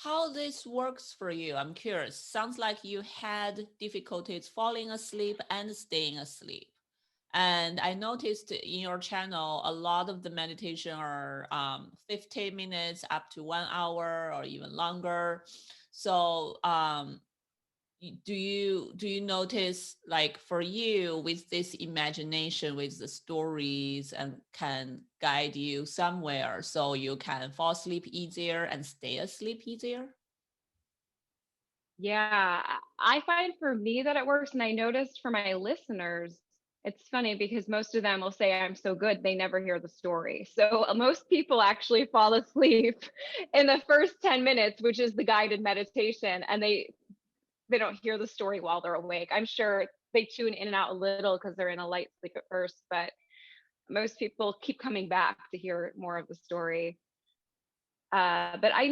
how this works for you. I'm curious. Sounds like you had difficulties falling asleep and staying asleep. And I noticed in your channel, a lot of the meditation are 15 minutes up to 1 hour or even longer. So do you notice, like, for you, with this imagination, with the stories, and can guide you somewhere so you can fall asleep easier and stay asleep easier? Yeah, I find for me that it works. And I noticed for my listeners, it's funny because most of them will say, I'm so good, they never hear the story. So most people actually fall asleep in the first 10 minutes, which is the guided meditation, and they don't hear the story while they're awake. I'm sure they tune in and out a little because they're in a light sleep at first, but most people keep coming back to hear more of the story. But I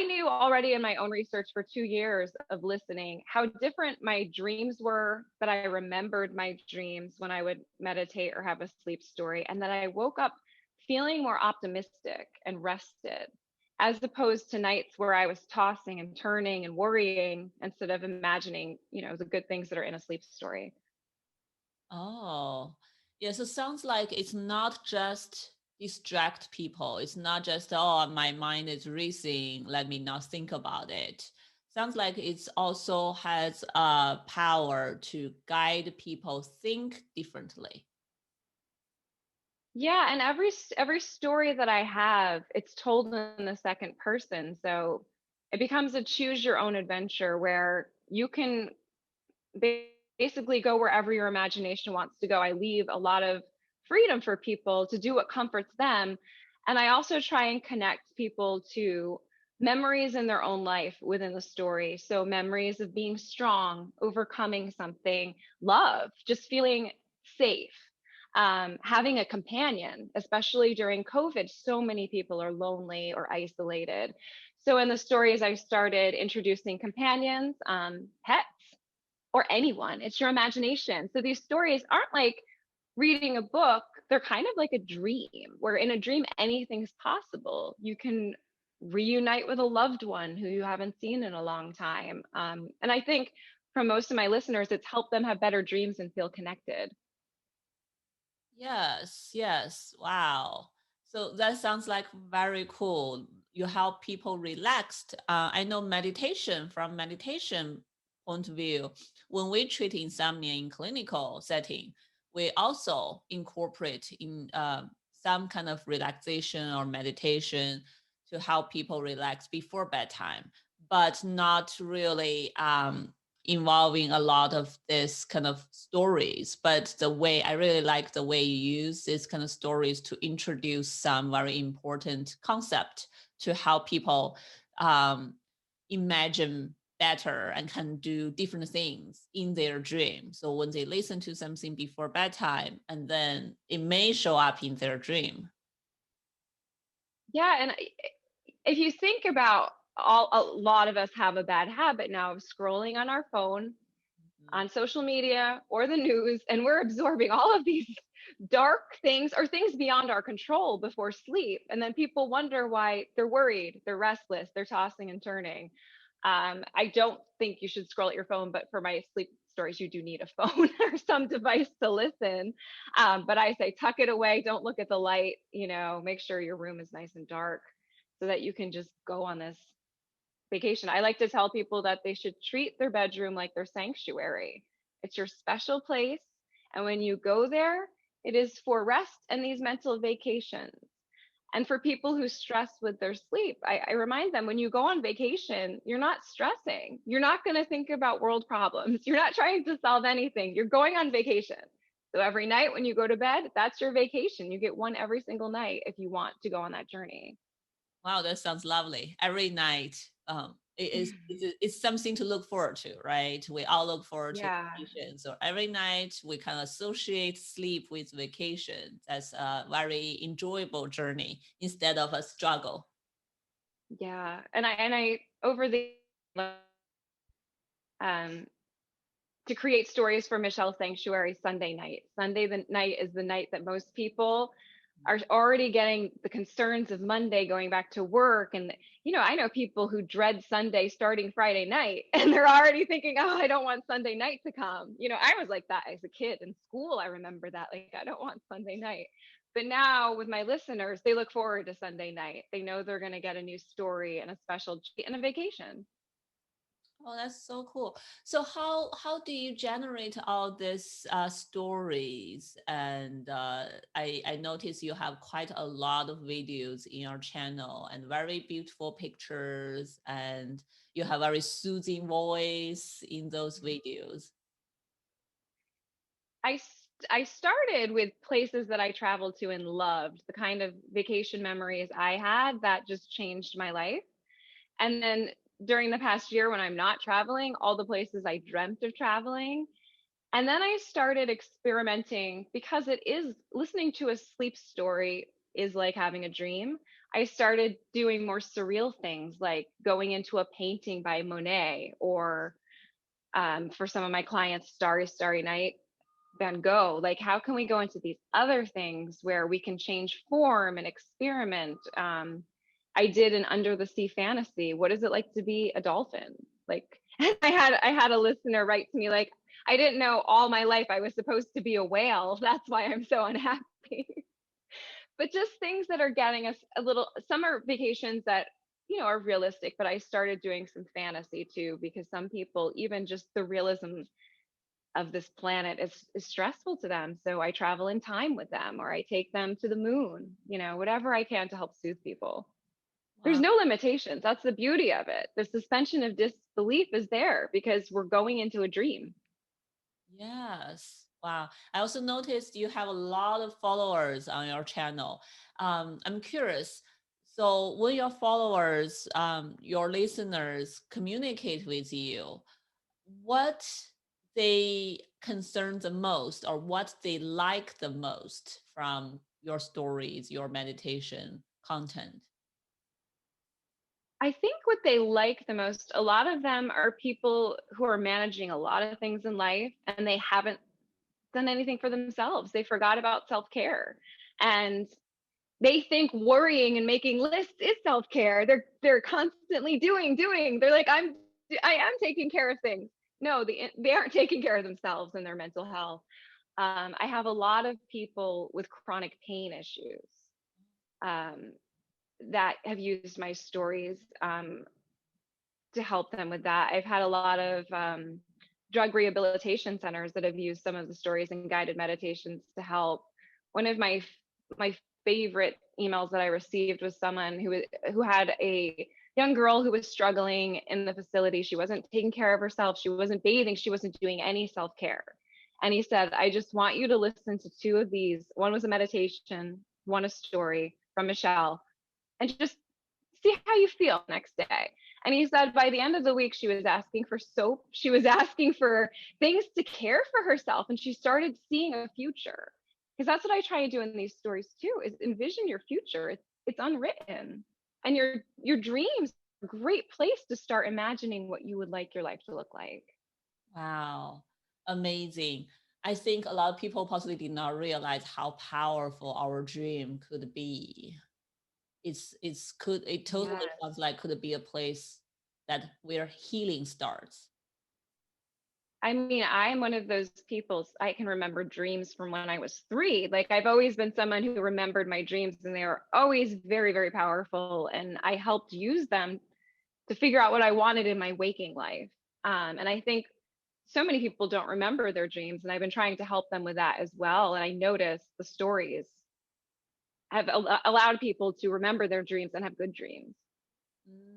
knew already in my own research for 2 years of listening how different my dreams were, that I remembered my dreams when I would meditate or have a sleep story, and that I woke up feeling more optimistic and rested, as opposed to nights where I was tossing and turning and worrying instead of imagining, the good things that are in a sleep story. Oh, yes. It sounds like it's not just distract people. It's not just, oh, my mind is racing, let me not think about it. Sounds like it's also has a power to guide people think differently. Yeah, and every story that I have, it's told in the second person. So it becomes a choose your own adventure where you can basically go wherever your imagination wants to go. I leave a lot of freedom for people to do what comforts them. And I also try and connect people to memories in their own life within the story. So memories of being strong, overcoming something, love, just feeling safe, having a companion, especially during COVID. So many people are lonely or isolated. So in the stories, I started introducing companions, pets, or anyone. It's your imagination. So these stories aren't like reading a book, they're kind of like a dream, where in a dream, anything's possible. You can reunite with a loved one who you haven't seen in a long time. And I think for most of my listeners, it's helped them have better dreams and feel connected. Yes, yes. Wow. So that sounds like very cool. You help people relaxed. I know meditation, from meditation point of view, when we treat insomnia in clinical setting, we also incorporate in some kind of relaxation or meditation to help people relax before bedtime, but not really involving a lot of this kind of stories. But the way I really like the way you use this kind of stories to introduce some very important concept to help people um, imagine better and can do different things in their dream. So when they listen to something before bedtime, and then it may show up in their dream. Yeah, and if you think about a lot of us have a bad habit now of scrolling on our phone, Mhm. on social media or the news, and we're absorbing all of these dark things or things beyond our control before sleep. And then people wonder why they're worried, they're restless, they're tossing and turning. I don't think you should scroll at your phone, but for my sleep stories, you do need a phone or some device to listen. But I say tuck it away, don't look at the light, make sure your room is nice and dark so that you can just go on this vacation. I like to tell people that they should treat their bedroom like their sanctuary. It's your special place. And when you go there, it is for rest and these mental vacations. And for people who stress with their sleep, I remind them when you go on vacation, you're not stressing. You're not going to think about world problems. You're not trying to solve anything. You're going on vacation. So every night when you go to bed, that's your vacation. You get one every single night if you want to go on that journey. Wow, that sounds lovely. Every night, it's something to look forward to, right? We all look forward to Yeah. vacation. So every night we can associate sleep with vacation. That's a very enjoyable journey instead of a struggle. Yeah. And I over the um to create stories for Michelle Sanctuary Sunday night. Sunday the night is the night that most people are already getting the concerns of Monday going back to work. And, I know people who dread Sunday starting Friday night, and they're already thinking, oh, I don't want Sunday night to come. I was like that as a kid in school. I remember that, like, I don't want Sunday night. But now with my listeners, they look forward to Sunday night. They know they're going to get a new story and a special treat and a vacation. Oh, that's so cool. So how do you generate all these stories? And I notice you have quite a lot of videos in your channel and very beautiful pictures, and you have very soothing voice in those videos. I started with places that I traveled to and loved, the kind of vacation memories I had that just changed my life. And then during the past year when I'm not traveling, all the places I dreamt of traveling. And then I started experimenting because it is listening to a sleep story is like having a dream. I started doing more surreal things like going into a painting by Monet or for some of my clients, Starry, Starry Night, Van Gogh. Like, how can we go into these other things where we can change form and experiment? I did an under the sea fantasy. What is it like to be a dolphin? Like, I had a listener write to me like, I didn't know all my life I was supposed to be a whale. That's why I'm so unhappy. But just things that are getting us a little summer vacations that are realistic. But I started doing some fantasy too, because some people, even just the realism of this planet is stressful to them. So I travel in time with them, or I take them to the moon, whatever I can to help soothe people. There's Wow. no limitations. That's the beauty of it. The suspension of disbelief is there because we're going into a dream. Yes. Wow. I also noticed you have a lot of followers on your channel. I'm curious. So when your followers, your listeners communicate with you, what they concern the most or what they like the most from your stories, your meditation content? I think what they like the most, a lot of them are people who are managing a lot of things in life and they haven't done anything for themselves. They forgot about self care. And they think worrying and making lists is self-care. They're constantly doing. They're like, I am taking care of things. No, they aren't taking care of themselves and their mental health. I have a lot of people with chronic pain issues um, that have used my stories to help them with that. I've had a lot of drug rehabilitation centers that have used some of the stories and guided meditations to help. One of my favorite emails that I received was someone who had a young girl who was struggling in the facility. She wasn't taking care of herself. She wasn't bathing. She wasn't doing any self-care. And he said, I just want you to listen to two of these. One was a meditation, one a story from Michelle, and just see how you feel next day. And he said by the end of the week, she was asking for soap. She was asking for things to care for herself. And she started seeing a future. Because that's what I try to do in these stories too, is envision your future. It's unwritten. And your dreams are a great place to start imagining what you would like your life to look like. Wow, amazing. I think a lot of people possibly did not realize how powerful our dream could be. It totally Yes. sounds like could be a place that where healing starts. I mean, I'm one of those people, I can remember dreams from when I was 3. Like, I've always been someone who remembered my dreams, and they were always very, very powerful. And I helped use them to figure out what I wanted in my waking life. And I think so many people don't remember their dreams, and I've been trying to help them with that as well. And I notice the stories have allowed people to remember their dreams and have good dreams. Mm.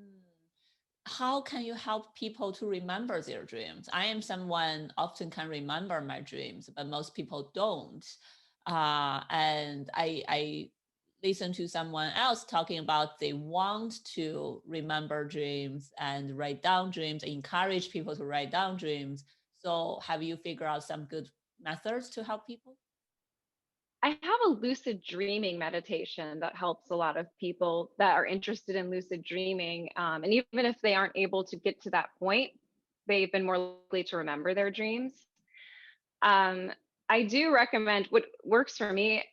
How can you help people to remember their dreams? I am someone often can remember my dreams, but most people don't. And I listen to someone else talking about they want to remember dreams and write down dreams, encourage people to write down dreams. So have you figured out some good methods to help people? I have a lucid dreaming meditation that helps a lot of people that are interested in lucid dreaming. And even if they aren't able to get to that point, they've been more likely to remember their dreams. Um, I do recommend what works for me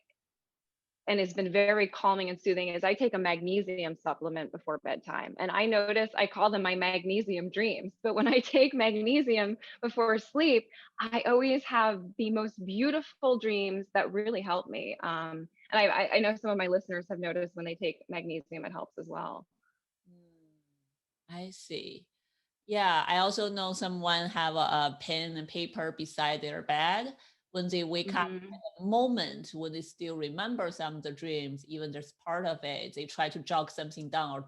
and has been very calming and soothing is I take a magnesium supplement before bedtime. And I notice I call them my magnesium dreams. But when I take magnesium before sleep, I always have the most beautiful dreams that really help me. And I know some of my listeners have noticed when they take magnesium, it helps as well. I see. Yeah, I also know someone have a pen and paper beside their bed when they wake up. Hmm. At the moment when they still remember some of the dreams, even there's part of it, they try to jot something down or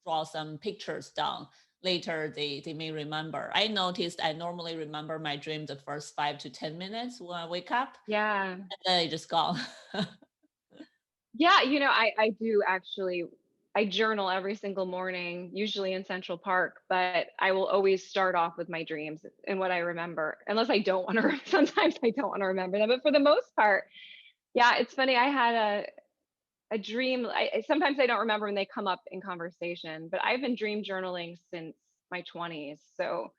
draw some pictures down. Later, they may remember. I noticed I normally remember my dream the first 5 to 10 minutes when I wake up, Yeah. and then it just gone. Yeah, I do actually. I journal every single morning, usually in Central Park, but I will always start off with my dreams and what I remember, unless I don't want to. Sometimes I don't want to remember them, but for the most part, yeah, it's funny. I had a dream. Sometimes I don't remember when they come up in conversation, but I've been dream journaling since my 20s. So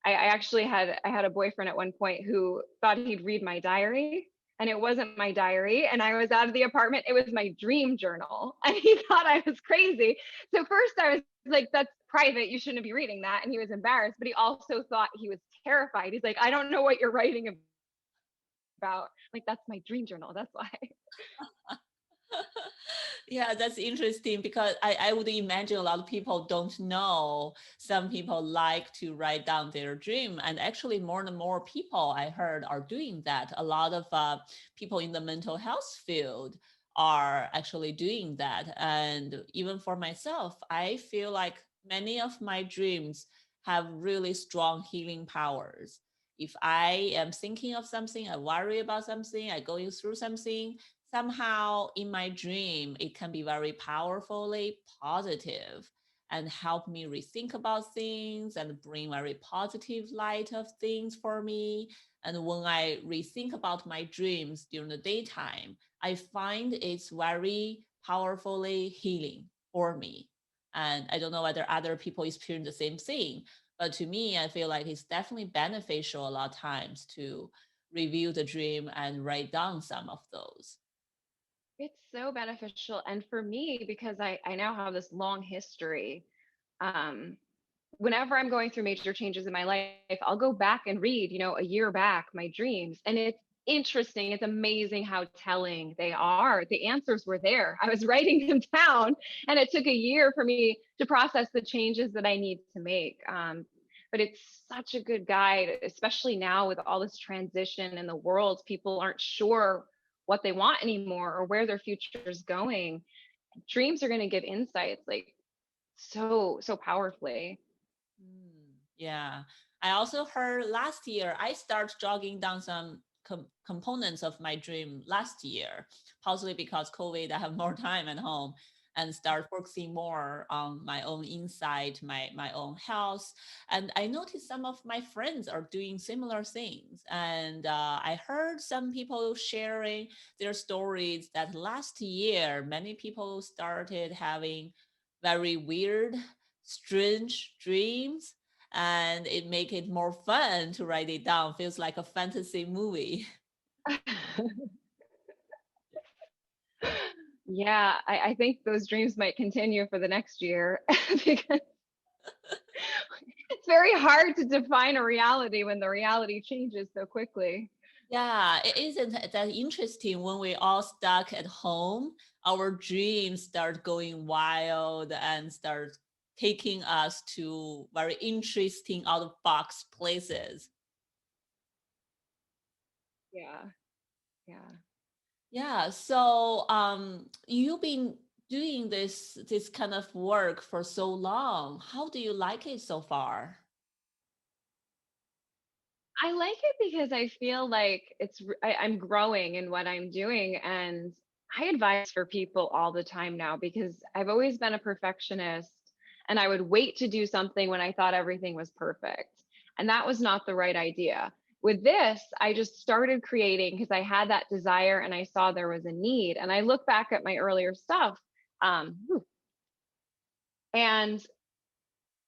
I actually had a boyfriend at one point who thought he'd read my diary, and it wasn't my diary. And I was out of the apartment. It was my dream journal, and he thought I was crazy. So first I was like, "That's private. You shouldn't be reading that." And he was embarrassed, but he also thought he was terrified. He's like, "I don't know what you're writing about." Like, that's my dream journal. That's why. Yeah, that's interesting because I would imagine a lot of people don't know. Some people like to write down their dream, and actually, more and more people I heard are doing that. A lot of people in the mental health field are actually doing that. And even for myself, I feel like many of my dreams have really strong healing powers. If I am thinking of something, I worry about something, I going through something, somehow in my dream it can be very powerfully positive and help me rethink about things and bring very positive light of things for me. And when I rethink about my dreams during the daytime, I find it's very powerfully healing for me. And I don't know whether other people experience the same thing, but to me I feel like it's definitely beneficial a lot of times to review the dream and write down some of those. It's so beneficial. And for me, because I now have this long history, um, whenever I'm going through major changes in my life, I'll go back and read, a year back, my dreams. And it's interesting. It's amazing how telling they are. The answers were there. I was writing them down, and it took a year for me to process the changes that I need to make. But it's such a good guide, especially now with all this transition in the world. People aren't sure what they want anymore or where their future is going. Dreams are going to give insights like so powerfully. Yeah. I also heard last year I start jogging down some components of my dream last year, possibly because COVID, I have more time at home and start focusing more on my own insight, my own health. And I noticed some of my friends are doing similar things. And I heard some people sharing their stories that last year, many people started having very weird, strange dreams, and it make it more fun to write it down. Feels like a fantasy movie. Yeah, I think those dreams might continue for the next year because it's very hard to define a reality when the reality changes so quickly. Yeah, it isn't that interesting when we all stuck at home. Our dreams start going wild and start taking us to very interesting out of box places. Yeah, yeah. Yeah, so you've been doing this kind of work for so long. How do you like it so far? I like it because I feel like I'm growing in what I'm doing, and I advise for people all the time now because I've always been a perfectionist, and I would wait to do something when I thought everything was perfect. And that was not the right idea. With this, I just started creating because I had that desire and I saw there was a need. And I look back at my earlier stuff, and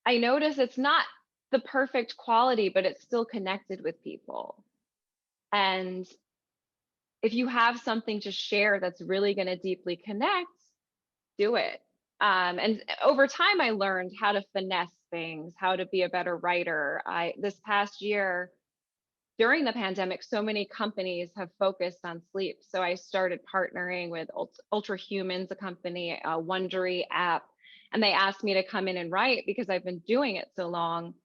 I notice it's not the perfect quality, but it's still connected with people. And if you have something to share that's really going to deeply connect, do it. And over time, I learned how to finesse things, how to be a better writer. This past year, during the pandemic, so many companies have focused on sleep. So I started partnering with Ultra Humans, a company, a Wondery app, and they asked me to come in and write because I've been doing it so long.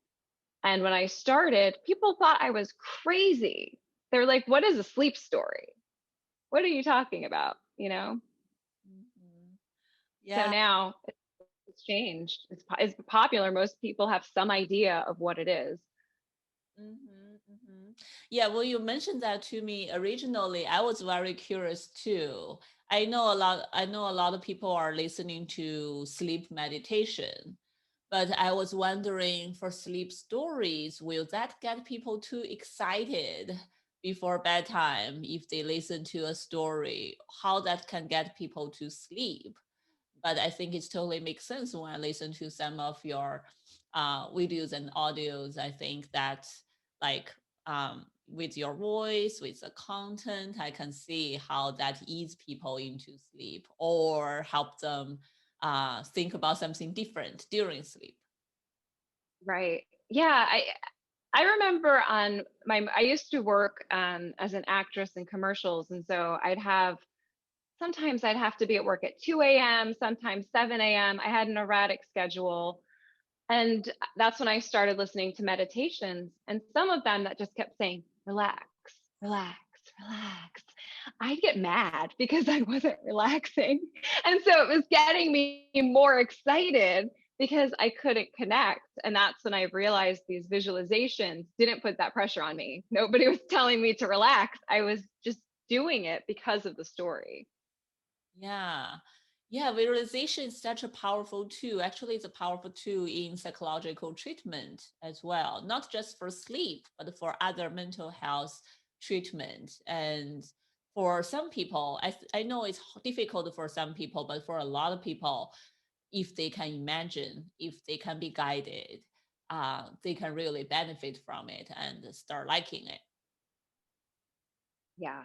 And when I started, people thought I was crazy. They're like, "What is a sleep story? What are you talking about?" You know? Mhm. So Yeah. now it's changed. It's popular. Most people have some idea of what it is. Yeah, well, you mentioned that to me originally. I was very curious too. I know a lot of people are listening to sleep meditation, but I was wondering for sleep stories, will that get people too excited before bedtime if they listen to a story? How that can get people to sleep? But I think it totally makes sense when I listen to some of your videos and audios. I think that like with your voice, with the content, I can see how that ease people into sleep or help them think about something different during sleep. Right. Yeah. I remember I used to work as an actress in commercials. And so sometimes I'd have to be at work at 2 a.m., sometimes 7 a.m. I had an erratic schedule. And that's when I started listening to meditations. And some of them that just kept saying, relax, relax, relax. I'd get mad because I wasn't relaxing. And so it was getting me more excited because I couldn't connect. And that's when I realized these visualizations didn't put that pressure on me. Nobody was telling me to relax. I was just doing it because of the story. Yeah. Yeah, visualization is such a powerful tool. Actually, it's a powerful tool in psychological treatment as well, not just for sleep, but for other mental health treatment. And for some people, I know it's difficult for some people, but for a lot of people, if they can imagine, if they can be guided, they can really benefit from it and start liking it. Yeah,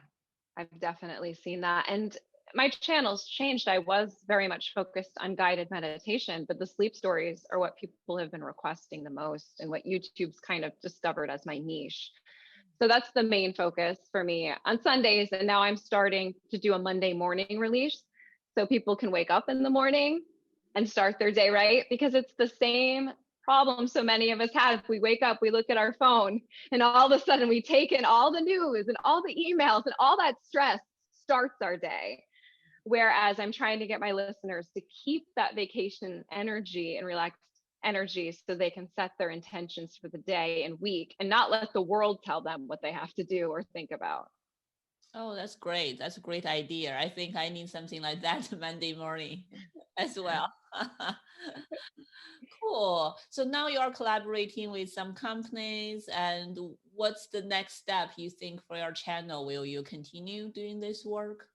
I've definitely seen that. And my channel's changed. I was very much focused on guided meditation, but the sleep stories are what people have been requesting the most and what YouTube's kind of discovered as my niche. So that's the main focus for me on Sundays. And now I'm starting to do a Monday morning release so people can wake up in the morning and start their day right, because it's the same problem so many of us have. We wake up, we look at our phone, and all of a sudden we take in all the news and all the emails, and all that stress starts our day. Whereas I'm trying to get my listeners to keep that vacation energy and relaxed energy so they can set their intentions for the day and week and not let the world tell them what they have to do or think about. Oh, that's great. That's a great idea. I think I need something like that Monday morning as well. Cool. So now you are collaborating with some companies, and what's the next step you think for your channel? Will you continue doing this work?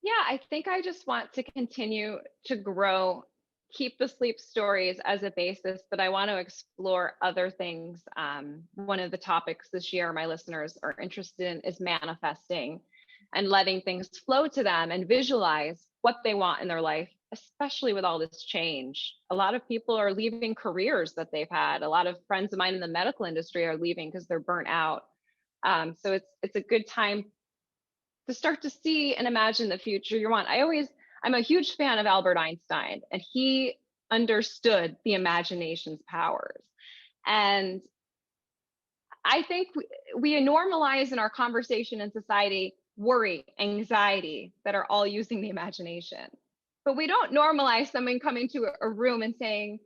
Yeah, I think I just want to continue to grow, keep the sleep stories as a basis, but I want to explore other things. One of the topics this year my listeners are interested in is manifesting and letting things flow to them and visualize what they want in their life, especially with all this change. A lot of people are leaving careers that they've had. A lot of friends of mine in the medical industry are leaving because they're burnt out. So it's a good time to start to see and imagine the future you want. I'm a huge fan of Albert Einstein, and he understood the imagination's powers. And I think we normalize in our conversation in society worry, anxiety that are all using the imagination. But we don't normalize someone coming to a room and saying,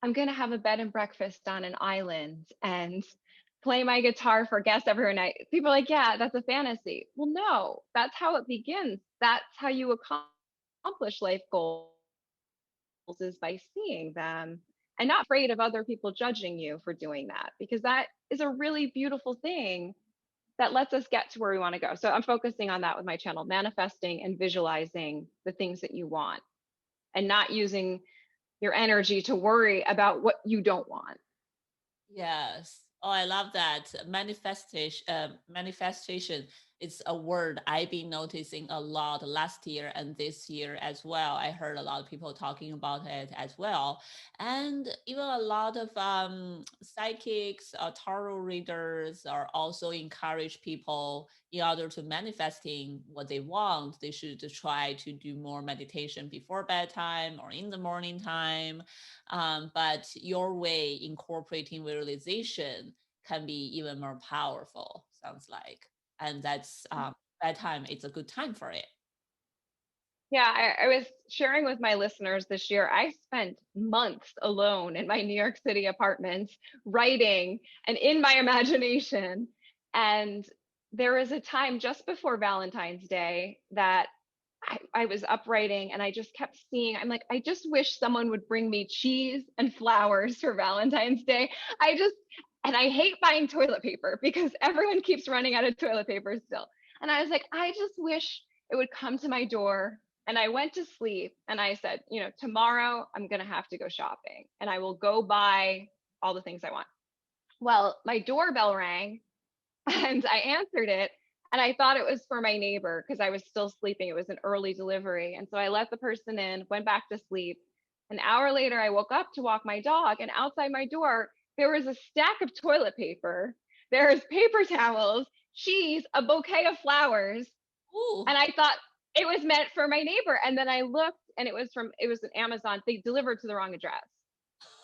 I'm going to have a bed and breakfast on an island and play my guitar for guests every night. People are like, yeah, that's a fantasy. Well, no, that's how it begins. That's how you accomplish life goals, is by seeing them and not afraid of other people judging you for doing that, because that is a really beautiful thing that lets us get to where we want to go. So I'm focusing on that with my channel, manifesting and visualizing the things that you want and not using your energy to worry about what you don't want. Yes. Oh, I love that manifestation. Manifestation. It's a word I've been noticing a lot last year and this year as well. I heard a lot of people talking about it as well. And even a lot of psychics, tarot readers are also encourage people in order to manifesting what they want, they should try to do more meditation before bedtime or in the morning time. But your way incorporating visualization can be even more powerful, sounds like. And that's bedtime. It's a good time for it. Yeah, I was sharing with my listeners this year. I spent months alone in my New York City apartments writing and in my imagination. And there was a time just before Valentine's Day that I was up writing and I just kept seeing, I'm like, I just wish someone would bring me cheese and flowers for Valentine's Day. I just, and I hate buying toilet paper because everyone keeps running out of toilet paper still. And I was like, I just wish it would come to my door. And I went to sleep and I said, tomorrow I'm going to have to go shopping and I will go buy all the things I want. Well, my doorbell rang and I answered it. And I thought it was for my neighbor because I was still sleeping. It was an early delivery. And so I let the person in, went back to sleep. An hour later, I woke up to walk my dog. And outside my door, there was a stack of toilet paper. There's paper towels, cheese, a bouquet of flowers. Ooh. And I thought it was meant for my neighbor. And then I looked and it was an Amazon. They delivered to the wrong address.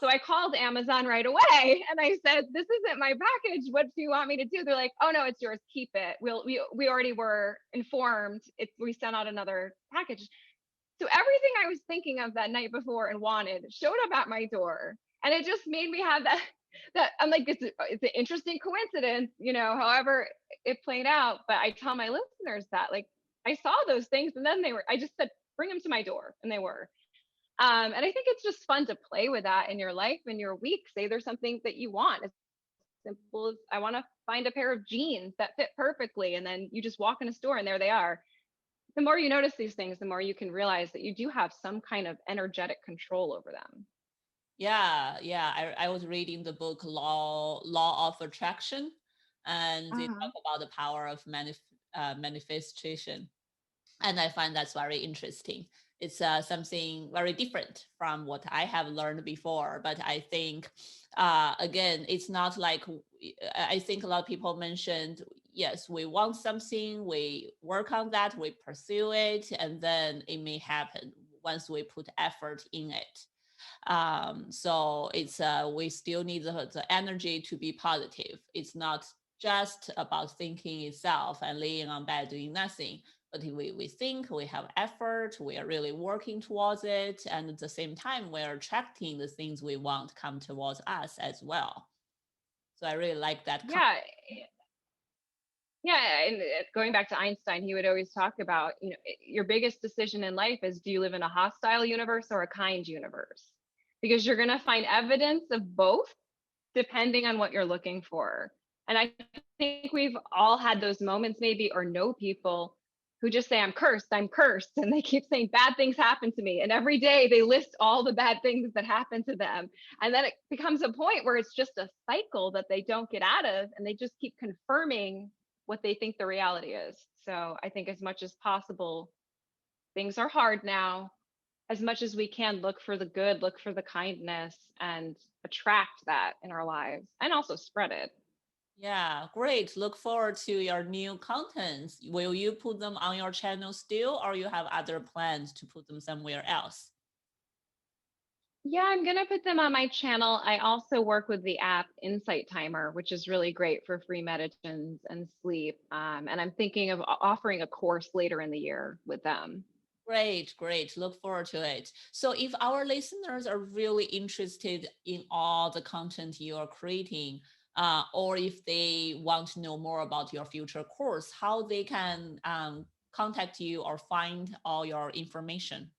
So I called Amazon right away and I said, "This isn't my package. What do you want me to do?" They're like, "Oh no, it's yours. Keep it. We already were informed. We sent out another package." So everything I was thinking of that night before and wanted showed up at my door, and it just made me have that I'm like, it's an interesting coincidence, however it played out. But I tell my listeners that like I saw those things, and then I just said, "Bring them to my door," and they were. And I think it's just fun to play with that in your life and your week. Say there's something that you want. As simple as I want to find a pair of jeans that fit perfectly. And then you just walk in a store and there they are. The more you notice these things, the more you can realize that you do have some kind of energetic control over them. Yeah, yeah. I was reading the book Law of Attraction, and they Uh-huh. talk about the power of manifestation. And I find that's very interesting. It's something very different from what I have learned before. But I think, again, it's not like I think a lot of people mentioned, yes, we want something, we work on that, we pursue it, and then it may happen once we put effort in it. So it's we still need the energy to be positive. It's not just about thinking itself and laying on bed doing nothing, but if we think, we have effort, we are really working towards it, and at the same time we're attracting the things we want come towards us as well. So I really like that Yeah. Yeah. And going back to Einstein, he would always talk about, your biggest decision in life is, do you live in a hostile universe or a kind universe? Because you're going to find evidence of both depending on what you're looking for. And I think we've all had those moments, maybe, or know people who just say, I'm cursed. And they keep saying bad things happen to me. And every day they list all the bad things that happen to them. And then it becomes a point where it's just a cycle that they don't get out of. And they just keep confirming what they think the reality is. So I think as much as possible, things are hard now. As much as we can, look for the good, look for the kindness, and attract that in our lives and also spread it. Yeah, great. Look forward to your new contents. Will you put them on your channel still, or you have other plans to put them somewhere else? Yeah, I'm going to put them on my channel. I also work with the app Insight Timer, which is really great for free meditations and sleep. And I'm thinking of offering a course later in the year with them. Great, great. Look forward to it. So, if our listeners are really interested in all the content you are creating, or if they want to know more about your future course, how they can contact you or find all your information?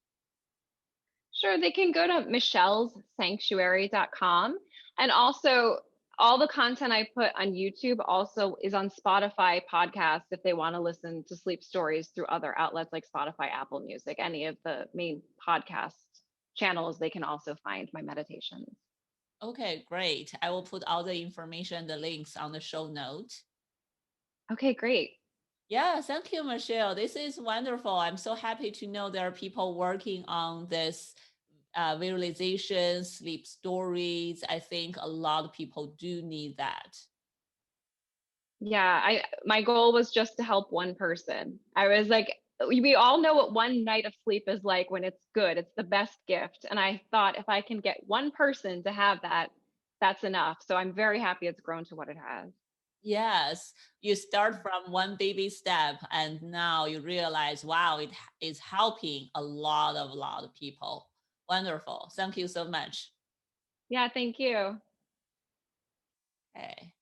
Sure, they can go to michellessanctuary.com. And also, all the content I put on YouTube also is on Spotify podcasts if they want to listen to sleep stories through other outlets like Spotify, Apple Music, any of the main podcast channels, they can also find my meditations. Okay, great. I will put all the information, the links on the show note. Okay, great. Yeah, thank you, Michelle. This is wonderful. I'm so happy to know there are people working on this visualization, sleep stories. I think a lot of people do need that. Yeah, I my goal was just to help one person. I was like, we all know what one night of sleep is like when it's good. It's the best gift. And I thought if I can get one person to have that, that's enough. So I'm very happy it's grown to what it has. Yes, you start from one baby step, and now you realize, wow, it is helping a lot of people. Wonderful. Thank you so much. Yeah, thank you. Okay.